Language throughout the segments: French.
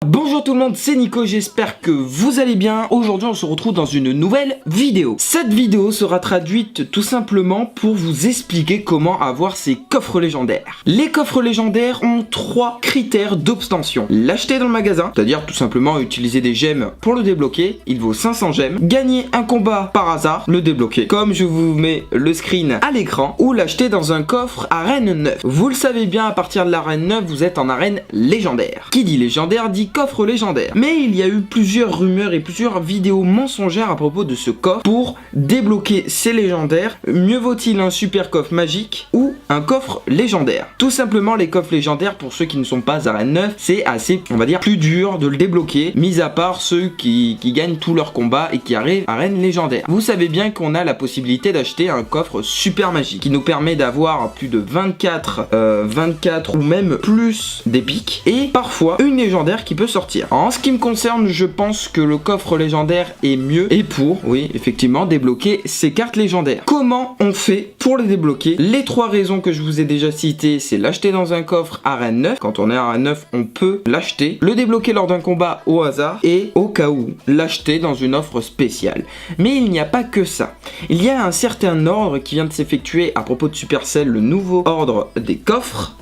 Bonjour tout le monde, c'est Nico, j'espère que vous allez bien. Aujourd'hui on se retrouve dans une nouvelle vidéo. Cette vidéo sera traduite tout simplement pour vous expliquer comment avoir ces coffres légendaires. Les coffres légendaires ont 3 critères d'obtention. L'acheter dans le magasin, c'est-à-dire tout simplement utiliser des gemmes pour le débloquer, il vaut 500 gemmes. Gagner un combat par hasard, le débloquer, comme je vous mets le screen à l'écran, ou l'acheter dans un coffre arène 9. Vous le savez bien, à partir de l'arène 9, vous êtes en arène légendaire. Qui dit légendaire dit coffre légendaire. Mais il y a eu plusieurs rumeurs et plusieurs vidéos mensongères à propos de ce coffre. Pour débloquer ces légendaires, mieux vaut-il un super coffre magique ou un coffre légendaire? Tout simplement, les coffres légendaires, pour ceux qui ne sont pas arène 9, c'est assez, on va dire, plus dur de le débloquer, mis à part ceux qui gagnent tous leurs combats et qui arrivent à arène légendaire. Vous savez bien qu'on a la possibilité d'acheter un coffre super magique qui nous permet d'avoir plus de 24 ou même plus d'épiques et parfois une légendaire qui peut sortir. En ce qui me concerne, je pense que le coffre légendaire est mieux et pour, oui, effectivement, débloquer ces cartes légendaires. Comment on fait pour les débloquer? Les 3 raisons que je vous ai déjà citées, c'est l'acheter dans un coffre arène 9. Quand on est arène 9, on peut l'acheter, le débloquer lors d'un combat au hasard et au cas où, l'acheter dans une offre spéciale. Mais il n'y a pas que ça. Il y a un certain ordre qui vient de s'effectuer à propos de Supercell, le nouveau ordre des coffres,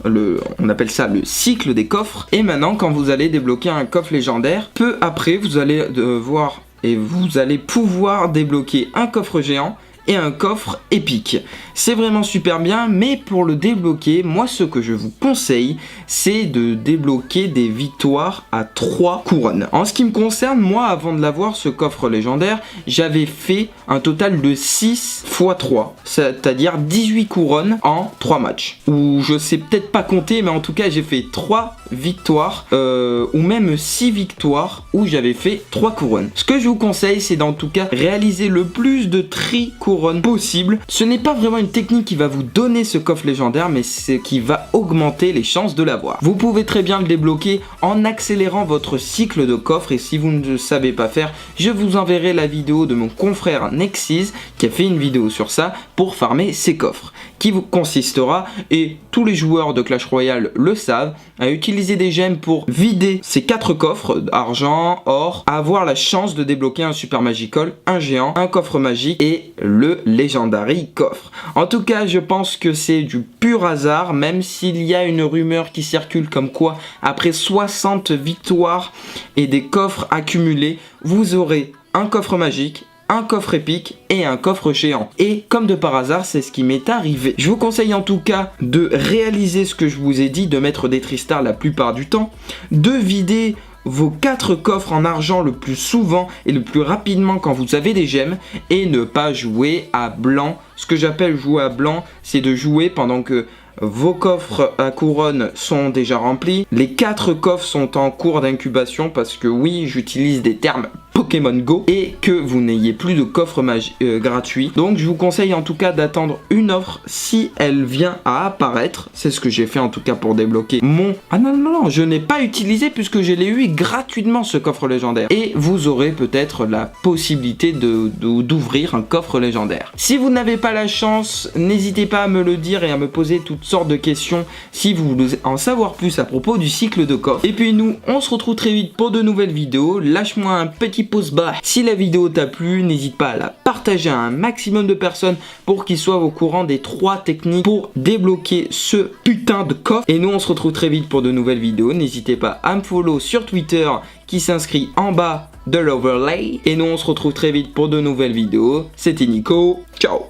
on appelle ça le cycle des coffres. Et maintenant, quand vous allez débloquer un coffre légendaire, peu après vous allez devoir et vous allez pouvoir débloquer un coffre géant et un coffre épique. C'est vraiment super bien, mais pour le débloquer, moi ce que je vous conseille, c'est de débloquer des victoires à 3 couronnes. En ce qui me concerne, moi avant de l'avoir, ce coffre légendaire, j'avais fait un total de 6 x 3, c'est-à-dire 18 couronnes en 3 matchs. Ou je sais peut-être pas compter, mais en tout cas j'ai fait 3 victoires, ou même 6 victoires, où j'avais fait 3 couronnes. Ce que je vous conseille, c'est d'en tout cas réaliser le plus de tri-couronnes possible. Ce n'est pas vraiment une technique qui va vous donner ce coffre légendaire, mais c'est qui va augmenter les chances de l'avoir. Vous pouvez très bien le débloquer en accélérant votre cycle de coffre, et si vous ne le savez pas faire, je vous enverrai la vidéo de mon confrère Nexiz qui a fait une vidéo sur ça pour farmer ses coffres, qui vous consistera, et tous les joueurs de Clash Royale le savent, à utiliser des gemmes pour vider ces 4 coffres, argent, or, avoir la chance de débloquer un super magical, un géant, un coffre magique et le Legendary coffre. En tout cas, je pense que c'est du pur hasard, même s'il y a une rumeur qui circule comme quoi après 60 victoires et des coffres accumulés, vous aurez un coffre magique, un coffre épique et un coffre géant. Et comme de par hasard, c'est ce qui m'est arrivé. Je vous conseille en tout cas de réaliser ce que je vous ai dit, de mettre des Tristar la plupart du temps, de vider vos 4 coffres en argent le plus souvent et le plus rapidement quand vous avez des gemmes, et ne pas jouer à blanc. Ce que j'appelle jouer à blanc, c'est de jouer pendant que vos coffres à couronne sont déjà remplis. Les 4 coffres sont en cours d'incubation, parce que oui, j'utilise des termes Pokémon Go, et que vous n'ayez plus de coffre gratuit. Donc je vous conseille en tout cas d'attendre une offre si elle vient à apparaître. C'est ce que j'ai fait en tout cas pour débloquer mon... Ah non, je n'ai pas utilisé puisque je l'ai eu gratuitement ce coffre légendaire. Et vous aurez peut-être la possibilité d'ouvrir un coffre légendaire. Si vous n'avez pas la chance, n'hésitez pas à me le dire et à me poser toutes sortes de questions si vous voulez en savoir plus à propos du cycle de coffre. Et puis nous, on se retrouve très vite pour de nouvelles vidéos. Lâche-moi un petit pouce bas si la vidéo t'a plu, n'hésite pas à la partager à un maximum de personnes pour qu'ils soient au courant des 3 techniques pour débloquer ce putain de coffre. Et nous on se retrouve très vite pour de nouvelles vidéos. N'hésitez pas à me follow sur Twitter qui s'inscrit en bas de l'overlay. Et nous on se retrouve très vite pour de nouvelles vidéos. C'était Nico, ciao.